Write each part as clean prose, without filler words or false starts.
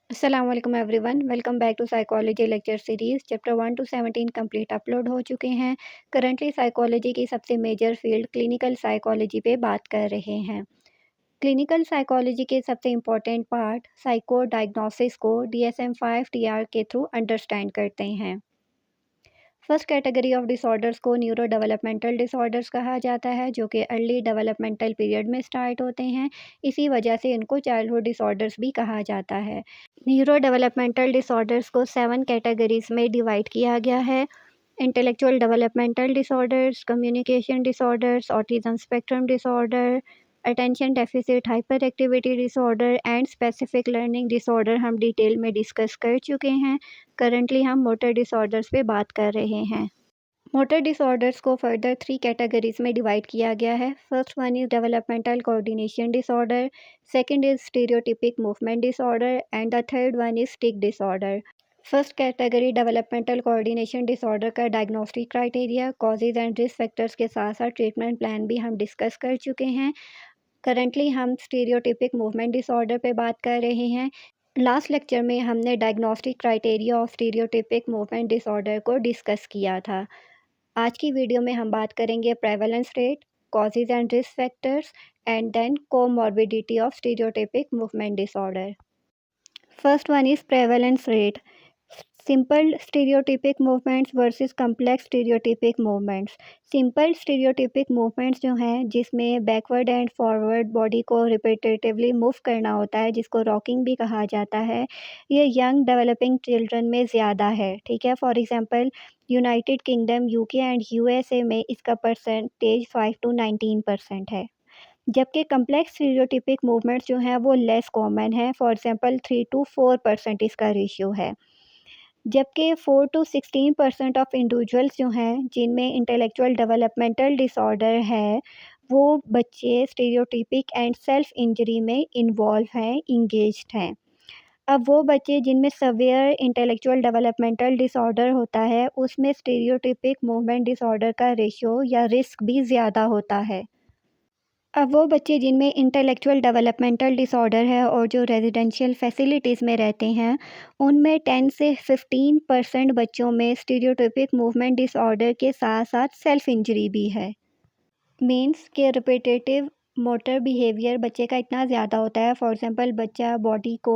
अस्सलामुअलैकुम everyone, welcome back to psychology lecture series. Chapter 1 to 17 complete upload हो चुके हैं। करंटली साइकोलॉजी की सबसे मेजर फील्ड क्लिनिकल साइकोलॉजी पे बात कर रहे हैं। क्लिनिकल साइकोलॉजी के सबसे इम्पोर्टेंट पार्ट साइको डायग्नोसिस को DSM-5 TR के थ्रू अंडरस्टैंड करते हैं। फर्स्ट कैटेगरी ऑफ डिसऑर्डर्स को न्यूरो डेवलपमेंटल डिसऑर्डर्स कहा जाता है, जो कि अर्ली डेवलपमेंटल पीरियड में स्टार्ट होते हैं। इसी वजह से इनको चाइल्डहुड डिसऑर्डर्स भी कहा जाता है। न्यूरो डेवलपमेंटल डिसऑर्डर्स को 7 कैटेगरीज में डिवाइड किया गया है। Intellectual developmental disorders, communication disorders, autism spectrum disorder, attention deficit hyper activity disorder and specific learning disorder हम डिटेल में डिस्कस कर चुके हैं। करंटली हम मोटर डिसऑर्डर्स पे बात कर रहे हैं। मोटर डिसऑर्डर्स को फर्दर 3 कैटेगरीज में डिवाइड किया गया है। First one is developmental coordination disorder, second is stereotypic movement disorder and the third one is tic disorder. First category developmental coordination disorder का diagnostic criteria, causes and risk factors के साथ साथ treatment plan भी हम discuss कर चुके हैं। Currently हम स्टीरियोटिपिक मूवमेंट डिसऑर्डर पे बात कर रहे हैं। लास्ट लेक्चर में हमने diagnostic criteria of stereotypic movement disorder को डिस्कस किया था। आज की वीडियो में हम बात करेंगे prevalence rate, causes and risk factors and then comorbidity of stereotypic movement disorder. First one is prevalence rate. Simple stereotypic movements versus complex stereotypic movements. Simple stereotypic movements जो हैं, जिसमें बैकवर्ड एंड फॉरवर्ड बॉडी को repetitively move करना होता है, जिसको rocking भी कहा जाता है, ये यंग डेवलपिंग चिल्ड्रन में ज़्यादा है। ठीक है, for example United kingdom, UK and USA में इसका परसेंटेज 5 to 19% है। जबकि कम्प्लेक्स स्टीरियोटिपिक मूवमेंट्स जो हैं वो लेस कॉमन है। फॉर एग्जांपल 3 to 4% इसका रेशियो है। जबकि 4 to 16% ऑफ इंडिविजुअल्स जो हैं, जिनमें इंटेलेक्चुअल डेवलपमेंटल डिसऑर्डर है, वो बच्चे स्टीरियोटिपिक एंड सेल्फ इंजरी में इन्वॉल्व हैं, इंगेज्ड हैं। अब वो बच्चे जिनमें सवियर इंटेलेक्चुअल डेवलपमेंटल डिसऑर्डर होता है, उसमें स्टीरियोटिपिक मूवमेंट डिसऑर्डर का रेशियो या रिस्क भी ज़्यादा होता है। अब वो बच्चे जिनमें इंटेलेक्चुअल डेवलपमेंटल डिसऑर्डर है और जो रेजिडेंशियल फैसिलिटीज़ में रहते हैं, उनमें 10 से 15% बच्चों में स्टीरियोटिपिक मूवमेंट डिसऑर्डर के साथ साथ सेल्फ इंजरी भी है। मीन्स के रिपीटेटिव मोटर बिहेवियर बच्चे का इतना ज़्यादा होता है। फॉर एग्जांपल बच्चा बॉडी को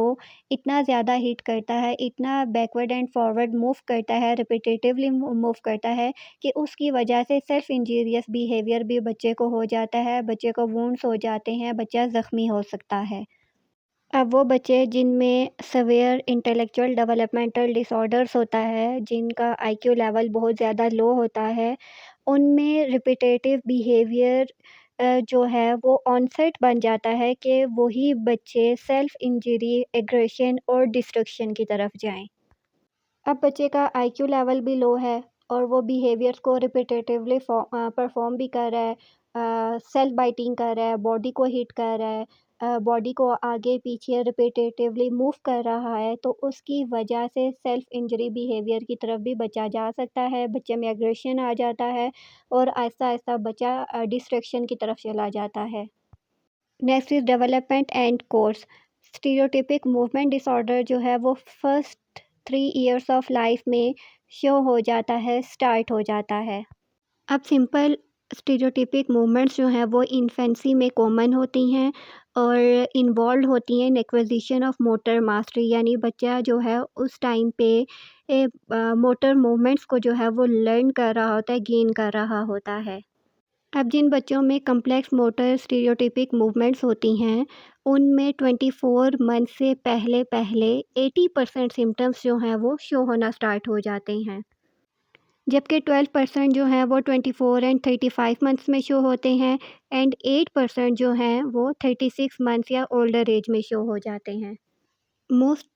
इतना ज़्यादा हिट करता है, इतना बैकवर्ड एंड फॉरवर्ड मूव करता है, रिपीटेटिवली मूव करता है कि उसकी वजह से सेल्फ इंजीरियस बिहेवियर भी बच्चे को हो जाता है, बच्चे को वुंड्स हो जाते हैं, बच्चा ज़ख्मी हो सकता है। अब वो बच्चे जिनमें सवेयर इंटेलेक्चुअल डेवलपमेंटल डिसऑर्डर्स होता है, जिनका आईक्यू लेवल बहुत ज़्यादा लो होता है, उनमें रिपीटेटिव बिहेवियर जो है वो ऑनसेट बन जाता है कि वही बच्चे सेल्फ इंजरी, एग्रेशन और डिस्ट्रक्शन की तरफ जाएँ। अब बच्चे का आईक्यू लेवल भी लो है और वो बिहेवियर्स को रिपीटेटिवली परफॉर्म भी कर रहा है, सेल्फ बाइटिंग कर रहा है, बॉडी को हिट कर रहा है, बॉडी को आगे पीछे रिपीटेटिवली मूव कर रहा है, तो उसकी वजह से सेल्फ इंजरी बिहेवियर की तरफ भी बचा जा सकता है। बच्चे में एग्रेशन आ जाता है और आहिस्ता आहिस्ता बच्चा डिस्ट्रैक्शन की तरफ चला जाता है। Next is development and course. Stereotypic movement disorder जो है वो फर्स्ट 3 ईयर्स ऑफ लाइफ में शो हो जाता है, स्टार्ट हो जाता है। अब सिंपल स्टीरियोटिपिक मूवमेंट्स जो हैं वो इन्फेंसी में कॉमन होती हैं और इन्वॉल्व होती हैं इन एक्विजिशन ऑफ मोटर मास्टरी, यानी बच्चा जो है उस टाइम पे मोटर मूवमेंट्स को जो है वो लर्न कर रहा होता है, गेन कर रहा होता है। अब जिन बच्चों में कम्प्लेक्स मोटर स्टीरियोटिपिक मूवमेंट्स होती हैं, उनमें 24 मंथ से पहले पहले 80% सिम्टम्स जो हैं वो शो होना स्टार्ट हो जाते हैं। जबकि 12% जो हैं वो 24 एंड 35 मंथ्स में शो होते हैं एंड 8% जो हैं वो 36 मंथ्स या ओल्डर एज में शो हो जाते हैं। मोस्ट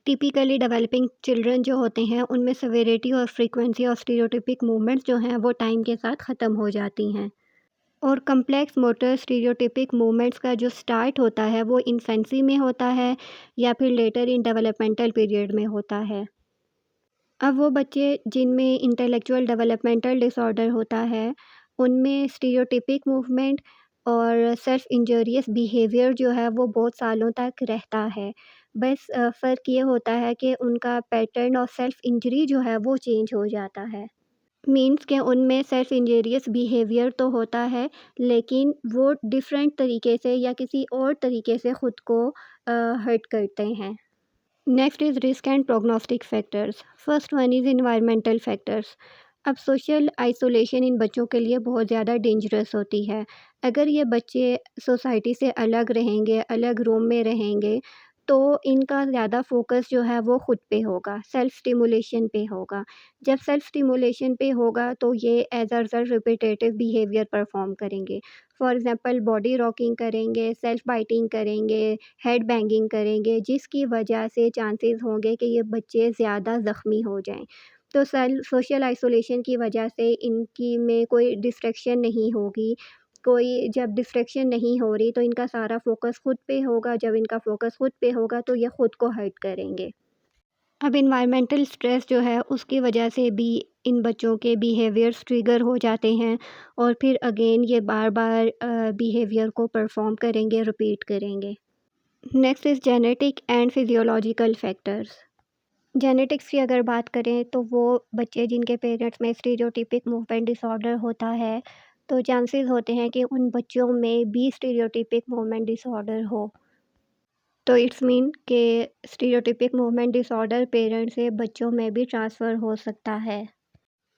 टिपिकली डेवलपिंग चिल्ड्रन जो होते हैं, उनमें सेवेरिटी और फ्रीक्वेंसी ऑफ स्टीरियोटिपिक मूवमेंट्स जो हैं वो टाइम के साथ ख़त्म हो जाती हैं। और कम्प्लेक्स मोटर स्टीरियोटिपिक मूवमेंट्स का जो स्टार्ट होता है वो इन्फेंसी में होता है या फिर लेटर इन डेवलपमेंटल पीरियड में होता है। अब वो बच्चे जिनमें इंटेलेक्चुअल डेवलपमेंटल डिसऑर्डर होता है, उनमें स्टीरियोटिपिक मूवमेंट और सेल्फ इंजरियस बिहेवियर जो है वो बहुत सालों तक रहता है। बस फ़र्क ये होता है कि उनका पैटर्न और सेल्फ इंजरी जो है वो चेंज हो जाता है। मीन्स के उनमें सेल्फ इंजीरियस बिहेवियर तो होता है, लेकिन वो डिफ़रेंट तरीके से या किसी और तरीके से ख़ुद को हर्ट करते हैं। Next is risk and prognostic factors. First one is environmental factors. अब सोशल आइसोलेशन इन बच्चों के लिए बहुत ज़्यादा डेंजरस होती है। अगर ये बच्चे सोसाइटी से अलग रहेंगे, अलग रूम में रहेंगे, तो इनका ज़्यादा फ़ोकस जो है वो ख़ुद पे होगा, सेल्फ स्टिमुलेशन पे होगा। जब सेल्फ स्टिमुलेशन पे होगा तो ये as a result repetitive behaviour perform करेंगे। फॉर एग्ज़ाम्पल बॉडी रॉकिंग करेंगे, सेल्फ बाइटिंग करेंगे, हेड बैंगिंग करेंगे, जिसकी वजह से चांसेस होंगे कि ये बच्चे ज़्यादा ज़ख्मी हो जाएँ। तो सोशल आइसोलेशन की वजह से इनकी में कोई डिस्ट्रैक्शन नहीं होगी, कोई जब डिस्ट्रैक्शन नहीं हो रही तो इनका सारा फ़ोकस खुद पे होगा, जब इनका फ़ोकस खुद पे होगा तो ये खुद को हर्ट करेंगे। अब एनवायरमेंटल स्ट्रेस जो है उसकी वजह से भी इन बच्चों के बिहेवियर्स ट्रिगर हो जाते हैं और फिर अगेन ये बार-बार बिहेवियर को परफ़ॉर्म करेंगे, रिपीट करेंगे। Next is genetic and physiological factors. Genetics की अगर बात करें तो वो बच्चे जिनके पेरेंट्स में स्टीरियोटिपिक मूवमेंट डिसऑर्डर होता है, तो चांसेस होते हैं कि उन बच्चों में भी स्टीरियोटिपिक मूवमेंट डिसऑर्डर हो। तो इट्स मीन कि स्टीरियोटिपिक मूवमेंट डिसऑर्डर पेरेंट्स से बच्चों में भी ट्रांसफ़र हो सकता है।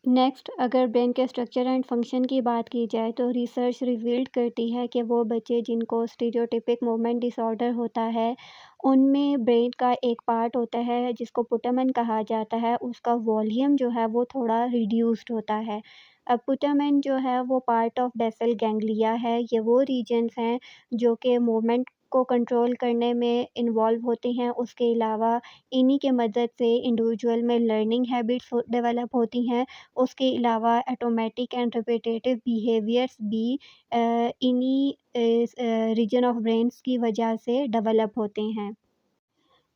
नेक्स्ट अगर ब्रेन के स्ट्रक्चर एंड फंक्शन की बात की जाए तो रिसर्च रिवील्ड करती है कि वो बच्चे जिनको स्टीरियोटिपिक मूवमेंट डिसऑर्डर होता है, उनमें ब्रेन का एक पार्ट होता है जिसको पुटामेन कहा जाता है, उसका वॉल्यूम जो है वो थोड़ा रिड्यूस्ड होता है। अब पुटामेन जो है वो पार्ट ऑफ बेसल गैंग्लिया है, ये वो रीजन्स हैं जो कि मूवमेंट को कंट्रोल करने में इन्वॉल्व होते हैं। उसके अलावा इन्हीं के मदद से इंडिविजुअल में लर्निंग हैबिट्स डेवलप होती हैं। उसके अलावा ऑटोमेटिक एंड रिपीटेटिव बिहेवियर्स भी इन्हीं रीजन ऑफ ब्रेन्स की वजह से डेवलप होते हैं।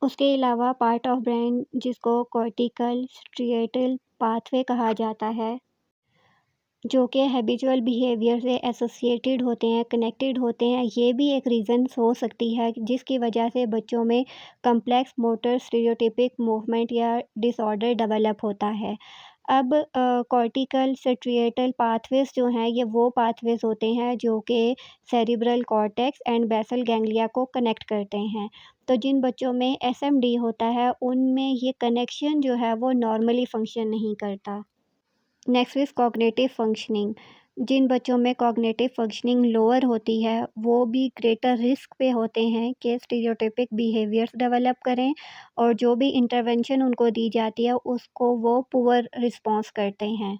उसके अलावा पार्ट ऑफ ब्रेन जिसको कॉर्टिकल स्ट्रिएटल पाथवे कहा जाता है, जो कि हैबिचुअल बिहेवियर से एसोसिएटेड होते हैं, कनेक्टेड होते हैं, ये भी एक रीज़न हो सकती है जिसकी वजह से बच्चों में कॉम्प्लेक्स मोटर स्टीरियोटिपिक मूवमेंट या डिसऑर्डर डेवलप होता है। अब कॉर्टिकल स्ट्रिएटल पाथवेज़ जो हैं ये वो पाथवेज़ होते हैं जो कि cerebral cortex and basal ganglia को कनेक्ट करते हैं। तो जिन बच्चों में एसएमडी होता है उनमें ये कनेक्शन जो है वो नॉर्मली फंक्शन नहीं करता। Next is cognitive functioning. जिन बच्चों में कॉग्निटिव फंक्शनिंग लोअर होती है, वो भी ग्रेटर रिस्क पे होते हैं कि स्टीरियोटाइपिक बिहेवियर्स डेवलप करें और जो भी इंटरवेंशन उनको दी जाती है, उसको वो पुअर रिस्पॉन्स करते हैं।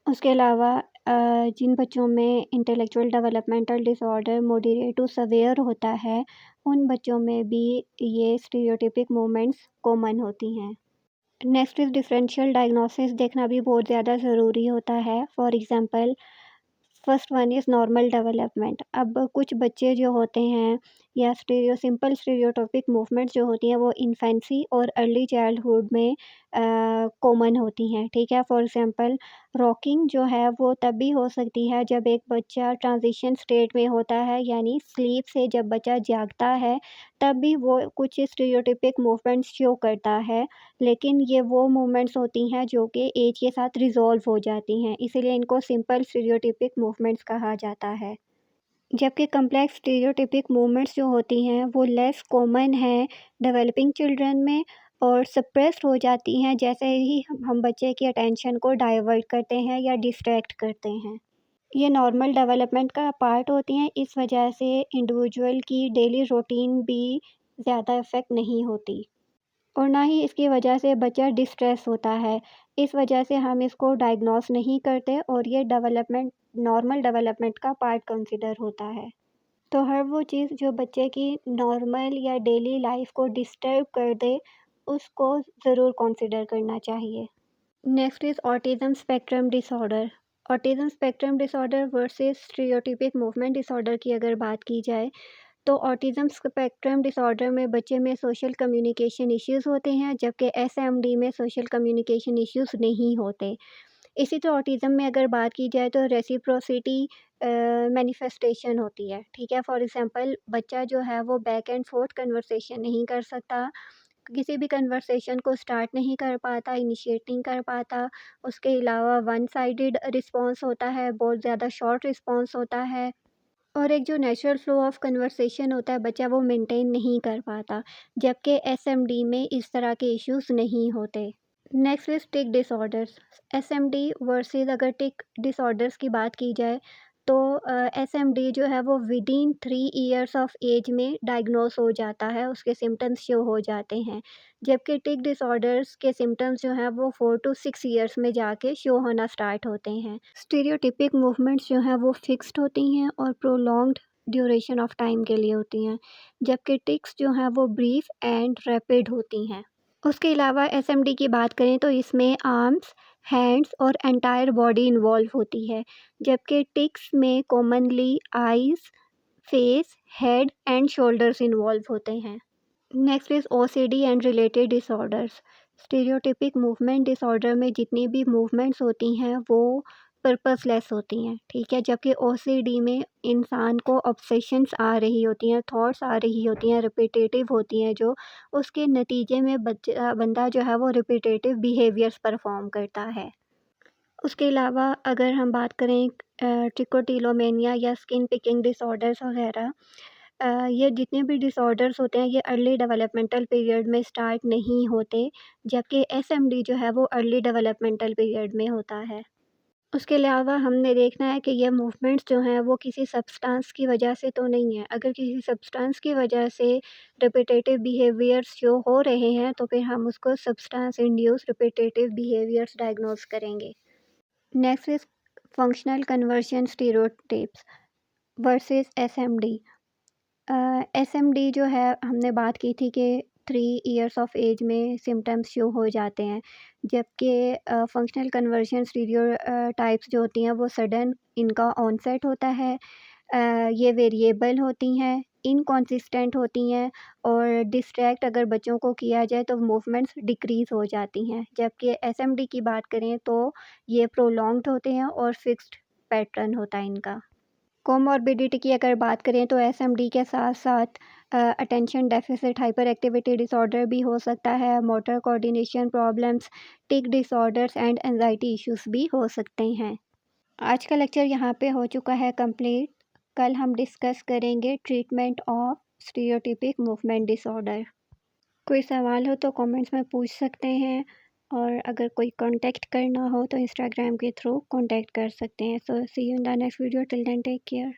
उसके अलावा जिन बच्चों में intellectual developmental disorder moderate to severe होता है, उन बच्चों में भी ये स्टीरियोटाइपिक मूवमेंट्स कॉमन होती हैं। नेक्स्ट इज़ डिफरेंशियल डायग्नोसिस देखना भी बहुत ज़्यादा ज़रूरी होता है। For example first one is normal development. अब कुछ बच्चे जो होते हैं या सिंपल स्टीरियोटाइपिक मूवमेंट्स जो होती हैं वो इन्फेंसी और अर्ली चाइल्डहुड में कॉमन होती हैं, ठीक है। फॉर एग्ज़ाम्पल रॉकिंग जो है वो तब भी हो सकती है जब एक बच्चा ट्रांजिशन स्टेट में होता है, यानी स्लीप से जब बच्चा जागता है तब भी वो कुछ स्टीरियोटाइपिक मूवमेंट्स शो करता है। लेकिन ये वो मूवमेंट्स होती हैं जो कि एज के साथ रिज़ॉल्व हो जाती हैं, इसीलिए इनको सिंपल स्टीरियोटाइपिक मूवमेंट्स कहा जाता है। जबकि कॉम्प्लेक्स स्टीरियोटाइपिक मूवमेंट्स जो होती हैं वो लेस कॉमन हैं डेवलपिंग चिल्ड्रन में और सप्रेस्ड हो जाती हैं जैसे ही हम बच्चे की अटेंशन को डाइवर्ट करते हैं या डिस्ट्रैक्ट करते हैं। ये नॉर्मल डेवलपमेंट का पार्ट होती हैं, इस वजह से इंडिविजुअल की डेली रूटीन भी ज़्यादा इफ़ेक्ट नहीं होती। और ना ही इसकी वजह से बच्चा डिस्ट्रेस होता है। इस वजह से हम इसको डायग्नोस नहीं करते और ये नॉर्मल डेवलपमेंट का पार्ट कंसिडर होता है। तो हर वो चीज़ जो बच्चे की नॉर्मल या डेली लाइफ को डिस्टर्ब कर दे, उसको ज़रूर कंसिडर करना चाहिए। Next is autism spectrum disorder. Autism spectrum disorder versus stereotypic movement disorder की अगर बात की जाए, तो ऑटिज़म स्पेक्ट्रम डिसऑर्डर में बच्चे में सोशल कम्युनिकेशन इश्यूज़ होते हैं, जबकि एसएमडी में सोशल कम्युनिकेशन इश्यूज़ नहीं होते। इसी तरह ऑटिज़म में अगर बात की जाए तो रेसिप्रोसिटी मैनिफेस्टेशन होती है, ठीक है। फॉर एग्ज़ाम्पल बच्चा जो है वो बैक एंड फोर्थ कन्वर्सेशन नहीं कर सकता, किसी भी कन्वर्सेशन को स्टार्ट नहीं कर पाता, इनिशिएट नहीं कर पाता। उसके अलावा वन साइडेड रिस्पॉन्स होता है, बहुत ज़्यादा शॉर्ट रिस्पॉन्स होता है, और एक जो नेचुरल फ्लो ऑफ कन्वर्सेशन होता है बच्चा वो मेंटेन नहीं कर पाता, जबकि एसएमडी में इस तरह के इश्यूज़ नहीं होते। Next is tick disorders. SMD versus अगर टिक डिसऑर्डर्स की बात की जाए तो एसएमडी जो है वो विदिन 3 इयर्स ऑफ एज में डायग्नोस हो जाता है, उसके सिम्टम्स शो हो जाते हैं। जबकि टिक डिसऑर्डर्स के सिम्टम्स जो हैं वो 4 to 6 इयर्स में जाके शो होना स्टार्ट होते हैं। स्टीरियोटिपिक मूवमेंट्स जो हैं वो फिक्स्ड होती हैं और प्रोलॉन्ग्ड ड्यूरेशन ऑफ टाइम के लिए होती हैं, जबकि टिक्स जो हैं वो ब्रीफ एंड रैपिड होती हैं। उसके अलावा एसएमडी की बात करें तो इसमें आर्म्स, हैंड्स और एंटायर बॉडी इन्वॉल्व होती है, जबकि टिक्स में commonly eyes, face, head and shoulders involve होते हैं। Next is OCD and related disorders. Stereotypic movement disorder में जितनी भी मूवमेंट्स होती हैं वो पर्पसलेस होती हैं, ठीक है। जबकि ओसीडी में इंसान को ऑब्सेशंस आ रही होती हैं, थॉट्स आ रही होती हैं, रिपीटेटिव होती हैं, जो उसके नतीजे में बंदा जो है वो रिपीटेटिव बिहेवियर्स परफॉर्म करता है। उसके अलावा अगर हम बात करें ट्रिकोटिलोमेनिया या स्किन पिकिंग डिसऑर्डर्स वगैरह, ये जितने भी डिसऑर्डर्स होते हैं ये अर्ली डेवलपमेंटल पीरियड में स्टार्ट नहीं होते, जबकि एसएमडी जो है वो अर्ली डेवलपमेंटल पीरियड में होता है। उसके अलावा हमने देखना है कि ये मूवमेंट्स जो हैं वो किसी सब्सटेंस की वजह से तो नहीं है। अगर किसी सब्सटेंस की वजह से रिपीटेटिव बिहेवियर्स शो हो रहे हैं तो फिर हम उसको substance induce repetitive behaviours diagnose करेंगे। Next is functional conversion stereotypes versus SMD. SMD जो है हमने बात की थी कि 3 इयर्स ऑफ एज में सिम्टम्स शो हो जाते हैं, जबकि फंक्शनल कन्वर्शन स्टीरियोटाइप्स जो होती हैं वो सडन इनका ऑनसेट होता है। ये वेरिएबल होती हैं, इनकंसिस्टेंट होती हैं, और डिस्ट्रैक्ट अगर बच्चों को किया जाए तो मूवमेंट्स डिक्रीज़ हो जाती हैं। जबकि एसएमडी की बात करें तो ये प्रोलॉन्ग्ड होते हैं और फिक्स्ड पैटर्न होता है इनका। कोमॉर्बिडिटी की अगर बात करें तो एसएमडी के साथ-साथ attention deficit hyper activity disorder भी हो सकता है, motor coordination problems, tick disorders and anxiety issues भी हो सकते हैं। आज का लेक्चर यहाँ पे हो चुका है कंप्लीट। कल हम डिस्कस करेंगे treatment of stereotypic movement disorder. कोई सवाल हो तो कमेंट्स में पूछ सकते हैं, और अगर कोई कांटेक्ट करना हो तो इंस्टाग्राम के थ्रू कांटेक्ट कर सकते हैं। So see you in the next video, till then take care.